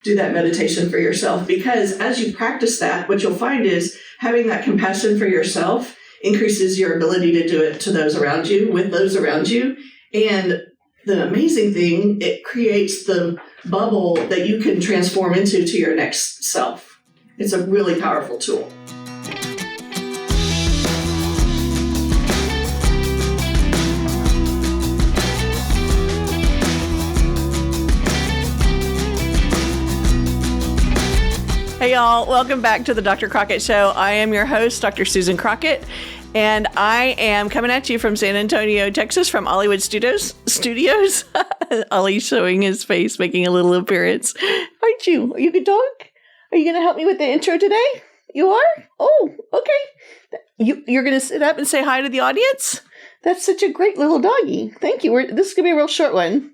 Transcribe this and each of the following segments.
do that meditation for yourself, because as you practice that, what you'll find is having that compassion for yourself increases your ability to do it to those around you, with those around you. And the amazing thing, it creates the bubble that you can transform into to your next self. It's a really powerful tool. Hey y'all, welcome back to the Dr. Crockett Show. I am your host, Dr. Susan Crockett, and I am coming at you from San Antonio, Texas, from Ollie-Woodstudios. Ollie showing his face, making a little appearance. Aren't you? Are you a good dog? Are you going to help me with the intro today? You are? Oh, okay. You're going to sit up and say hi to the audience? That's such a great little doggy. Thank you. This is going to be a real short one.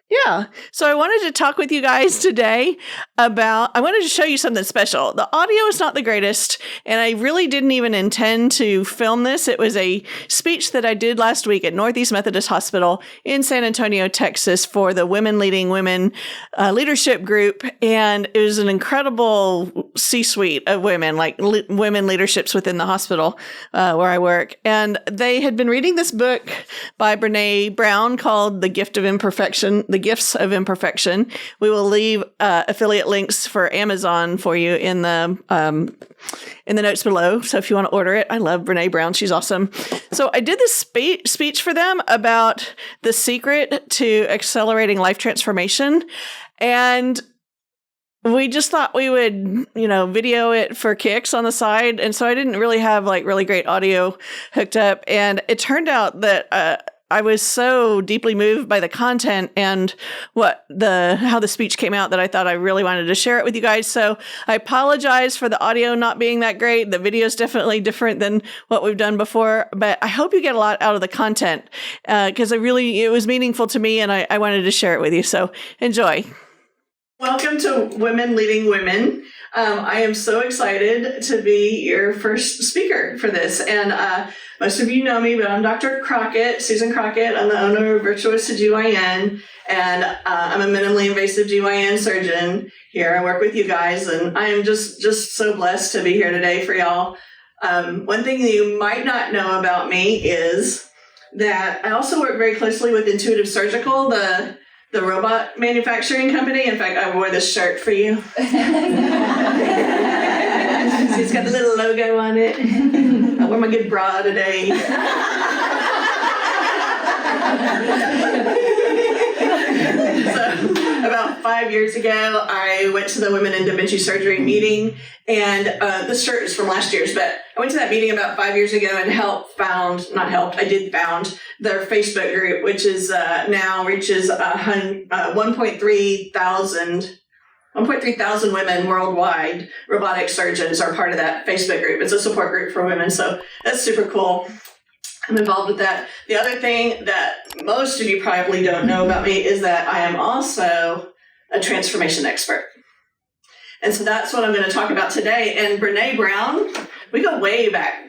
Yeah. So I wanted to talk with you guys today I wanted to show you something special. The audio is not the greatest, and I really didn't even intend to film this. It was a speech that I did last week at Northeast Methodist Hospital in San Antonio, Texas, for the Women Leading Women leadership group. And it was an incredible C-suite of women, like women leaderships within the hospital where I work. And they had been reading this book by Brené Brown called The Gifts of Imperfection. We will leave affiliate links for Amazon for you in the notes below. So if you want to order it, I love Brené Brown. She's awesome. So I did this speech for them about the secret to accelerating life transformation. And we just thought we would, video it for kicks on the side. And so I didn't really have really great audio hooked up. And it turned out that, I was so deeply moved by the content and how the speech came out that I thought I really wanted to share it with you guys. So I apologize for the audio not being that great. The video is definitely different than what we've done before, but I hope you get a lot out of the content because it was meaningful to me and I wanted to share it with you. So enjoy. Welcome to Women Leading Women. I am so excited to be your first speaker for this. And most of you know me, but I'm Dr. Crockett, Susan Crockett. I'm the owner of Virtuous GYN, and I'm a minimally invasive GYN surgeon here. I work with you guys, and I am just so blessed to be here today for y'all. One thing that you might not know about me is that I also work very closely with Intuitive Surgical, the robot manufacturing company. In fact, I wore this shirt for you. It's got a little logo on it. I wore my good bra today. So, about 5 years ago, I went to the Women in Da Vinci Surgery meeting, and this shirt is from last year's, but I went to that meeting about 5 years ago and found their Facebook group, which is now reaches 1.3 thousand women worldwide. Robotic surgeons are part of that Facebook group. It's a support group for women, so that's super cool. I'm involved with that. The other thing that most of you probably don't know about me is that I am also a transformation expert. And so that's what I'm going to talk about today. And Brené Brown, we go way back.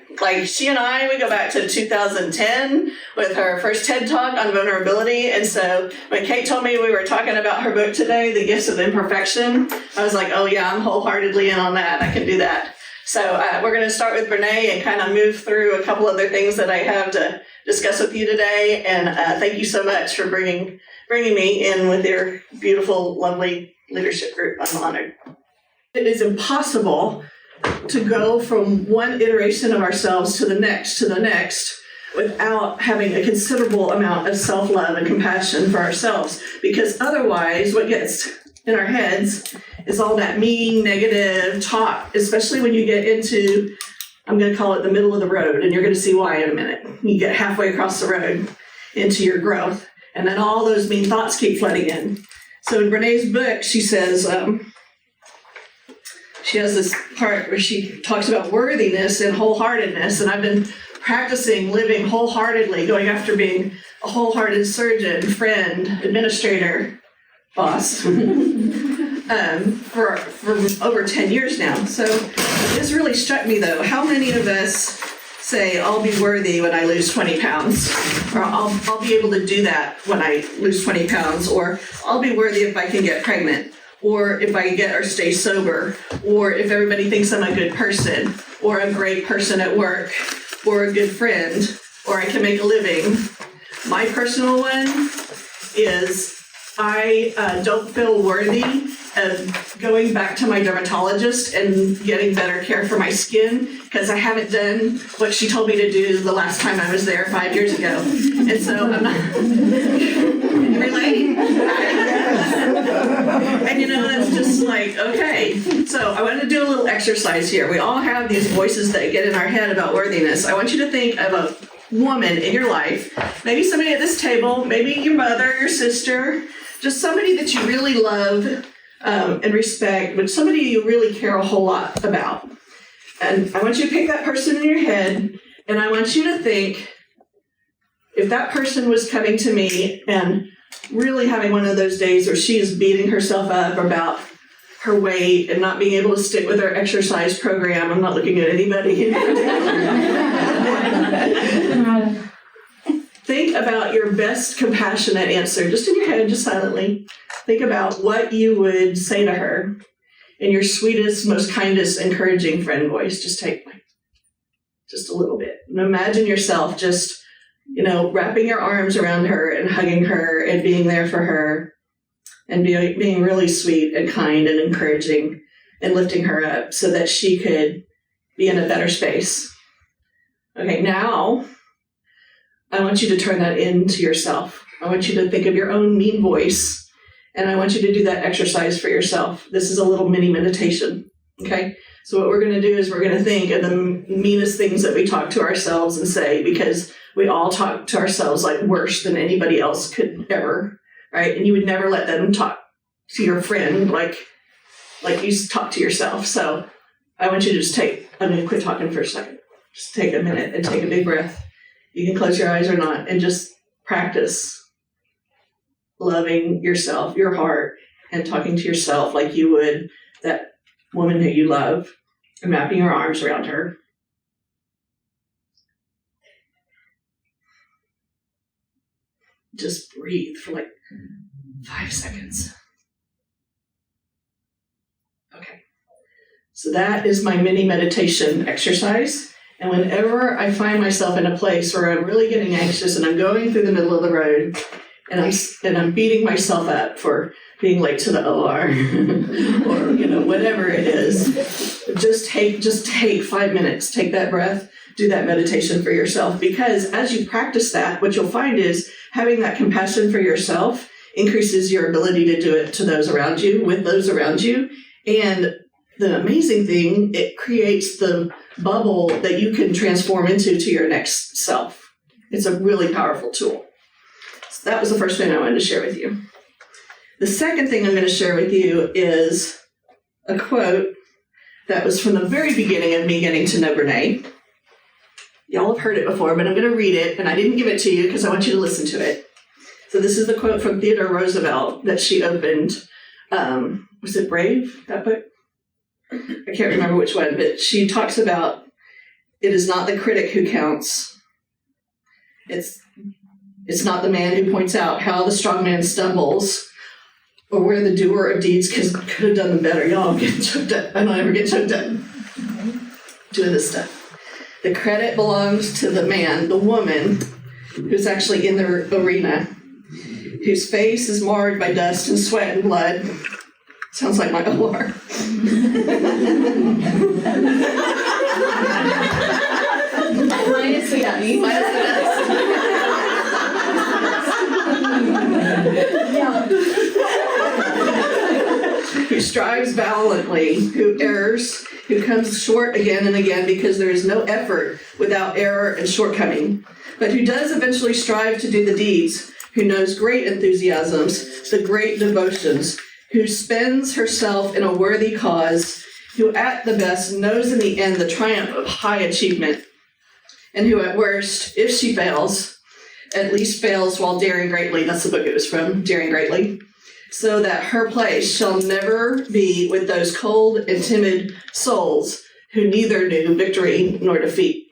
She and we go back to 2010 with her first TED Talk on vulnerability. And so when Kate told me we were talking about her book today, The Gifts of Imperfection, I was like, oh yeah, I'm wholeheartedly in on that. I can do that. So we're going to start with Brené and kind of move through a couple other things that I have to discuss with you today. And thank you so much for bringing me in with your beautiful, lovely leadership group. I'm honored. It is impossible to go from one iteration of ourselves to the next without having a considerable amount of self-love and compassion for ourselves, because otherwise what gets in our heads is all that mean, negative talk, especially when you get into, I'm going to call it the middle of the road, and you're going to see why in a minute. You get halfway across the road into your growth, and then all those mean thoughts keep flooding in. So in Brené's book, she says, she has this part where she talks about worthiness and wholeheartedness, and I've been practicing living wholeheartedly, going after being a wholehearted surgeon, friend, administrator, boss, for over 10 years now. So this really struck me, though. How many of us say, I'll be worthy when I lose 20 pounds, or I'll be able to do that when I lose 20 pounds, or I'll be worthy if I can get pregnant, or if I get or stay sober, or if everybody thinks I'm a good person, or a great person at work, or a good friend, or I can make a living. My personal one is I don't feel worthy of going back to my dermatologist and getting better care for my skin because I haven't done what she told me to do the last time I was there 5 years ago. And so I'm not relating. And that's just like, okay. So I want to do a little exercise here. We all have these voices that get in our head about worthiness. I want you to think of a woman in your life, maybe somebody at this table, maybe your mother, your sister, just somebody that you really love and respect, but somebody you really care a whole lot about. And I want you to pick that person in your head, and I want you to think, if that person was coming to me and really having one of those days where she is beating herself up about her weight and not being able to stick with her exercise program, I'm not looking at anybody. Think about your best compassionate answer, just in your head, just silently. Think about what you would say to her in your sweetest, most kindest, encouraging friend voice. Just take just a little bit. And imagine yourself just, wrapping your arms around her and hugging her and being there for her and being really sweet and kind and encouraging and lifting her up so that she could be in a better space. Okay, now I want you to turn that into yourself. I want you to think of your own mean voice, and I want you to do that exercise for yourself. This is a little mini meditation, okay? So what we're going to do is we're going to think of the meanest things that we talk to ourselves and say, because we all talk to ourselves like worse than anybody else could ever, right? And you would never let them talk to your friend like you talk to yourself. So I want you to just I'm going to quit talking for a second. Just take a minute and take a big breath. You can close your eyes or not, and just practice loving yourself, your heart, and talking to yourself like you would that woman who you love, and wrapping your arms around her. Just breathe for 5 seconds. Okay. So that is my mini meditation exercise. And whenever I find myself in a place where I'm really getting anxious and I'm going through the middle of the road and I'm beating myself up for being late to the OR or whatever it is, just take 5 minutes, take that breath, do that meditation for yourself. Because as you practice that, what you'll find is having that compassion for yourself increases your ability to do it to those around you, with those around you. And the amazing thing, it creates the bubble that you can transform into your next self. It's a really powerful tool. So that was the first thing I wanted to share with you. The second thing I'm going to share with you is a quote that was from the very beginning of me getting to know Brené. Y'all have heard it before, but I'm going to read it, and I didn't give it to you because I want you to listen to it. So this is the quote from Theodore Roosevelt that she opened. Was it Brave, that book? I can't remember which one, but she talks about it is not the critic who counts. It's not the man who points out how the strong man stumbles or where the doer of deeds could have done them better. Y'all, I'm getting choked up. I don't ever get choked up doing this stuff. The credit belongs to the man, the woman, who's actually in the arena, whose face is marred by dust and sweat and blood. Sounds like my OR. Minus the dust. Minus the dust. Who strives valiantly, who errs, who comes short again and again because there is no effort without error and shortcoming, but who does eventually strive to do the deeds, who knows great enthusiasms, the great devotions, who spends herself in a worthy cause, who at the best knows in the end the triumph of high achievement, and who at worst, if she fails, at least fails while daring greatly. That's the book it was from, Daring Greatly. So that her place shall never be with those cold and timid souls who neither knew victory nor defeat.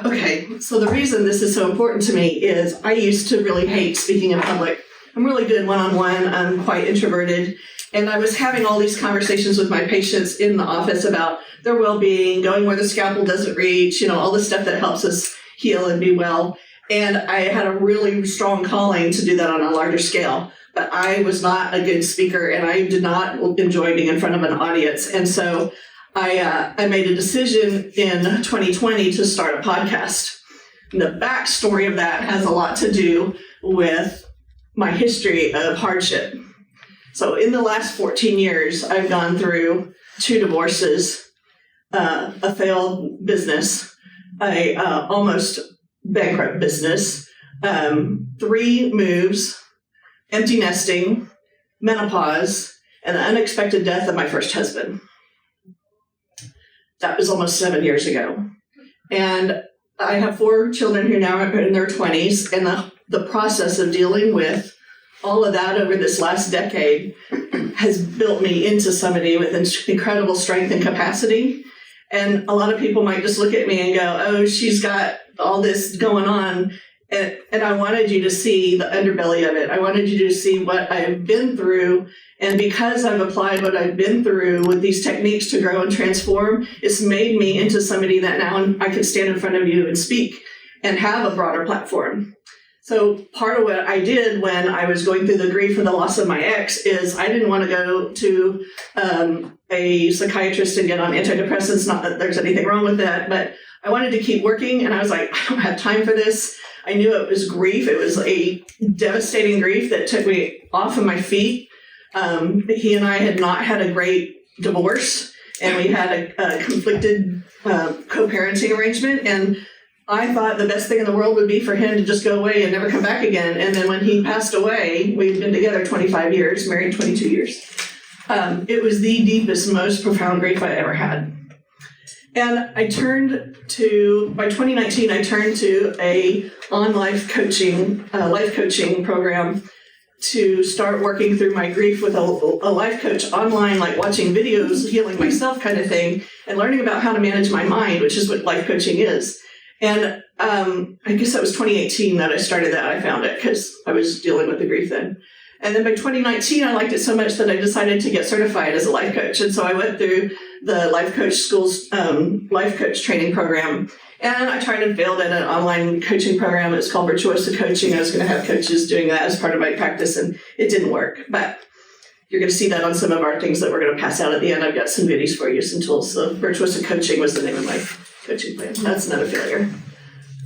Okay, so the reason this is so important to me is I used to really hate speaking in public. I'm really good one-on-one. I'm quite introverted. And I was having all these conversations with my patients in the office about their well-being, going where the scalpel doesn't reach, all the stuff that helps us heal and be well. And I had a really strong calling to do that on a larger scale. But I was not a good speaker, and I did not enjoy being in front of an audience. And so I made a decision in 2020 to start a podcast. And the backstory of that has a lot to do with my history of hardship. So in the last 14 years, I've gone through 2 divorces, a failed business, a almost bankrupt business, 3 moves, empty nesting, menopause, and the unexpected death of my first husband. That was almost 7 years ago. And I have 4 children who now are in their 20s, and the process of dealing with all of that over this last decade has built me into somebody with incredible strength and capacity. And a lot of people might just look at me and go, oh, she's got all this going on. And I wanted you to see the underbelly of it. I wanted you to see what I've been through. And because I've applied what I've been through with these techniques to grow and transform, it's made me into somebody that now I can stand in front of you and speak and have a broader platform. So part of what I did when I was going through the grief of the loss of my ex is I didn't want to go to a psychiatrist and get on antidepressants. Not that there's anything wrong with that, but I wanted to keep working. And I was like, I don't have time for this. I knew it was grief. It was a devastating grief that took me off of my feet. He and I had not had a great divorce, and we had a conflicted co-parenting arrangement. And I thought the best thing in the world would be for him to just go away and never come back again. And then when he passed away, we'd been together 25 years, married 22 years. It was the deepest, most profound grief I ever had. And by 2019, I turned to a life coaching program to start working through my grief with a life coach online, like watching videos, healing myself kind of thing, and learning about how to manage my mind, which is what life coaching is. And I guess that was 2018 that I started that. I found it because I was dealing with the grief then. And then by 2019, I liked it so much that I decided to get certified as a life coach. And so I went through the Life Coach School's life coach training program. And I tried and failed at an online coaching program. It was called Virtuosa Coaching. I was going to have coaches doing that as part of my practice, and it didn't work. But you're going to see that on some of our things that we're going to pass out at the end. I've got some goodies for you, some tools. So Virtuosa Coaching was the name of my coaching plan. That's another failure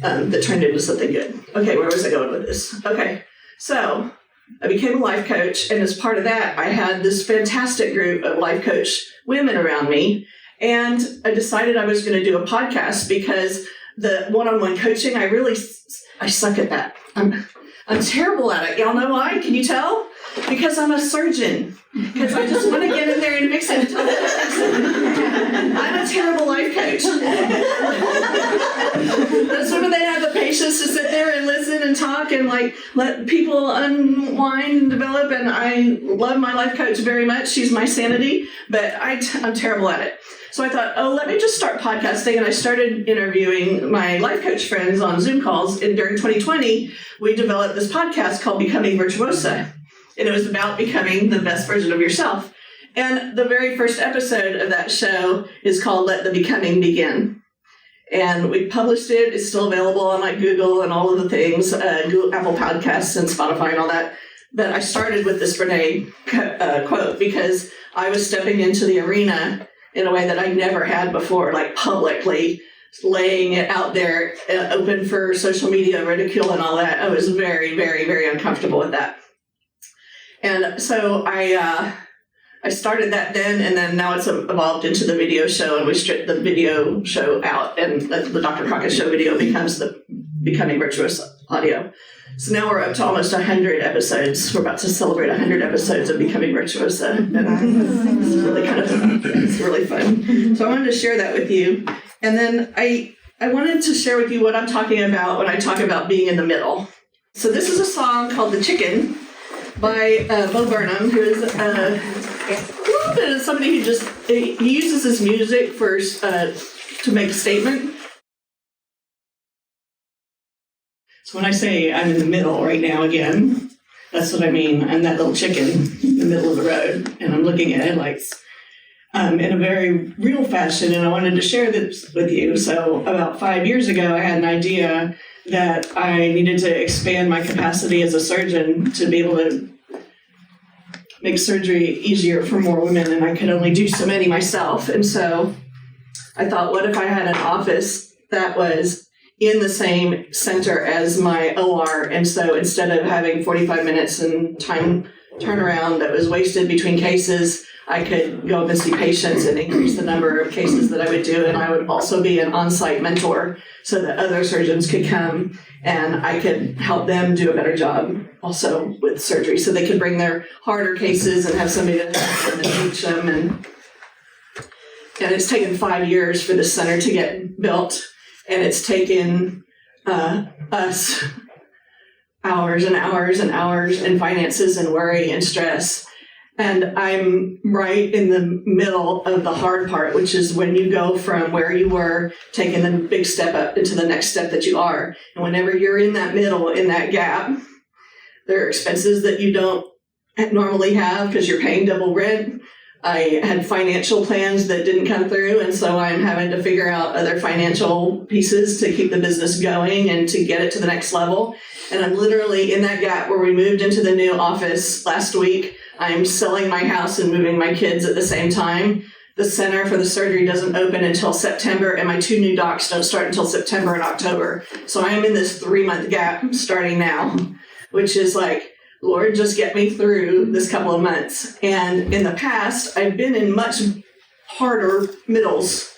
that turned into something good. Okay, where was I going with this? Okay, so I became a life coach, and as part of that, I had this fantastic group of life coach women around me, and I decided I was going to do a podcast because the one-on-one coaching, I suck at that. I'm terrible at it. Y'all know why? Can you tell? Because I'm a surgeon. Because I just want to get in there and mix it. I'm a terrible life coach. That's when they have the patience to sit there and listen and talk and let people unwind and develop. And I love my life coach very much. She's my sanity, but I'm terrible at it. So I thought, let me just start podcasting. And I started interviewing my life coach friends on Zoom calls. And during 2020, we developed this podcast called Becoming Virtuosa. And it was about becoming the best version of yourself. And the very first episode of that show is called Let the Becoming Begin. And we published it. It's still available on Google and all of the things, Google, Apple Podcasts and Spotify and all that. But I started with this Brené quote because I was stepping into the arena in a way that I never had before, publicly laying it out there, open for social media ridicule and all that. I was very, very, very uncomfortable with that. And so I started that then, and then now it's evolved into the video show, and we stripped the video show out, and the Dr. Crockett Show video becomes the Becoming Virtuous audio. So now we're up to almost 100 episodes. We're about to celebrate 100 episodes of Becoming Virtuosa, and it's really it's really fun. So I wanted to share that with you, and then I wanted to share with you what I'm talking about when I talk about being in the middle. So this is a song called "The Chicken" by Bo Burnham, who is a little bit of somebody who he uses his music to make a statement. So when I say I'm in the middle right now again, That's what I mean. I'm that little chicken in the middle of the road, and I'm looking at headlights in a very real fashion, and I wanted to share this with you. So about 5 years ago, I had an idea that I needed to expand my capacity as a surgeon to be able to make surgery easier for more women, and I could only do so many myself. And so I thought, what if I had an office that was in the same center as my OR? And so instead of having 45 minutes and time turnaround that was wasted between cases, I could go up and see patients and increase the number of cases that I would do. And I would also be an on-site mentor so that other surgeons could come and I could help them do a better job also with surgery. So they could bring their harder cases and have somebody to help them and teach them. And it's taken 5 years for this center to get built. And it's taken us hours and hours and hours and finances and worry and stress. And I'm right in the middle of the hard part, which is when you go from where you were, taking the big step up into the next step that you are. And whenever you're in that middle, in that gap, there are expenses that you don't normally have because you're paying double rent. I had financial plans that didn't come through, and so I'm having to figure out other financial pieces to keep the business going and to get it to the next level. And I'm literally in that gap where we moved into the new office last week. I'm selling my house and moving my kids at the same time. The center for the surgery doesn't open until September, and my 2 new docs don't start until September and October. So I am in this 3-month gap starting now, which is like, Lord, just get me through this couple of months. And in the past, I've been in much harder middles.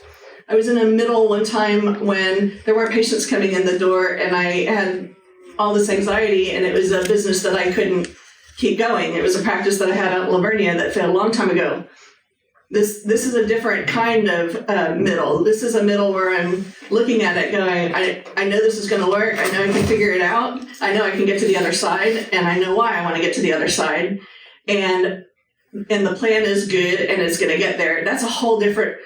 I was in a middle one time when there weren't patients coming in the door, and I had all this anxiety, and it was a business that I couldn't keep going. It was a practice that I had out in Lavernia that failed a long time ago. This is a different kind of middle. This is a middle where I'm looking at it going, I know this is going to work. I know I can figure it out. I know I can get to the other side, and I know why I want to get to the other side. And the plan is good, and it's going to get there. That's a whole different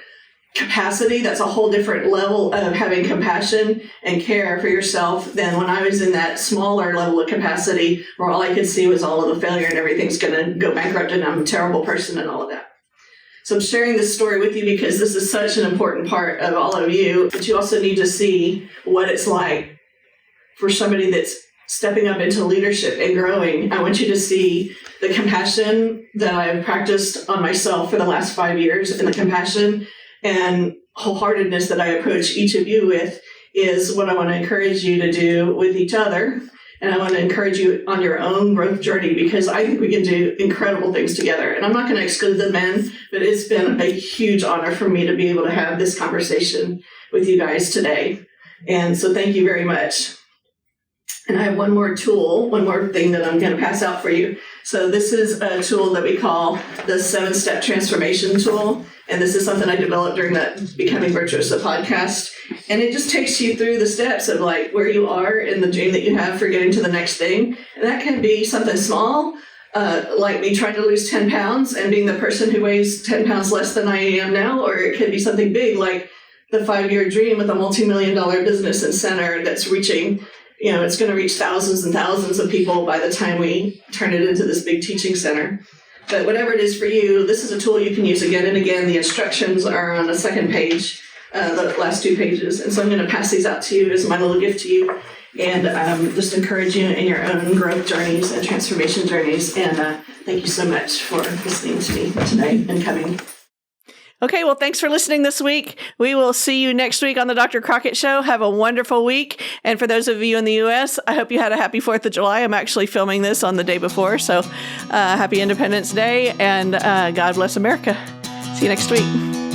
capacity. That's a whole different level of having compassion and care for yourself than when I was in that smaller level of capacity where all I could see was all of the failure and everything's going to go bankrupt and I'm a terrible person and all of that. So I'm sharing this story with you because this is such an important part of all of you, but you also need to see what it's like for somebody that's stepping up into leadership and growing. I want you to see the compassion that I've practiced on myself for the last 5 years, and the compassion and wholeheartedness that I approach each of you with is what I want to encourage you to do with each other. And I want to encourage you on your own growth journey, because I think we can do incredible things together. And I'm not going to exclude the men, but it's been a huge honor for me to be able to have this conversation with you guys today. And so thank you very much. And I have one more thing that I'm going to pass out for you. So this is a tool that we call the 7-step transformation tool. And this is something I developed during that Becoming Virtuosa podcast. And it just takes you through the steps of like where you are in the dream that you have for getting to the next thing. And that can be something small, like me trying to lose 10 pounds and being the person who weighs 10 pounds less than I am now. Or it could be something big like the 5-year dream with a multi-million-dollar business and center that's reaching, it's going to reach thousands and thousands of people by the time we turn it into this big teaching center. But whatever it is for you, this is a tool you can use again and again. The instructions are on the second page, the last 2 pages. And so I'm going to pass these out to you as my little gift to you, and just encourage you in your own growth journeys and transformation journeys. And thank you so much for listening to me today and coming. Okay, well, thanks for listening this week. We will see you next week on the Dr. Crockett Show. Have a wonderful week. And for those of you in the U.S., I hope you had a happy 4th of July. I'm actually filming this on the day before, so happy Independence Day, and God bless America. See you next week.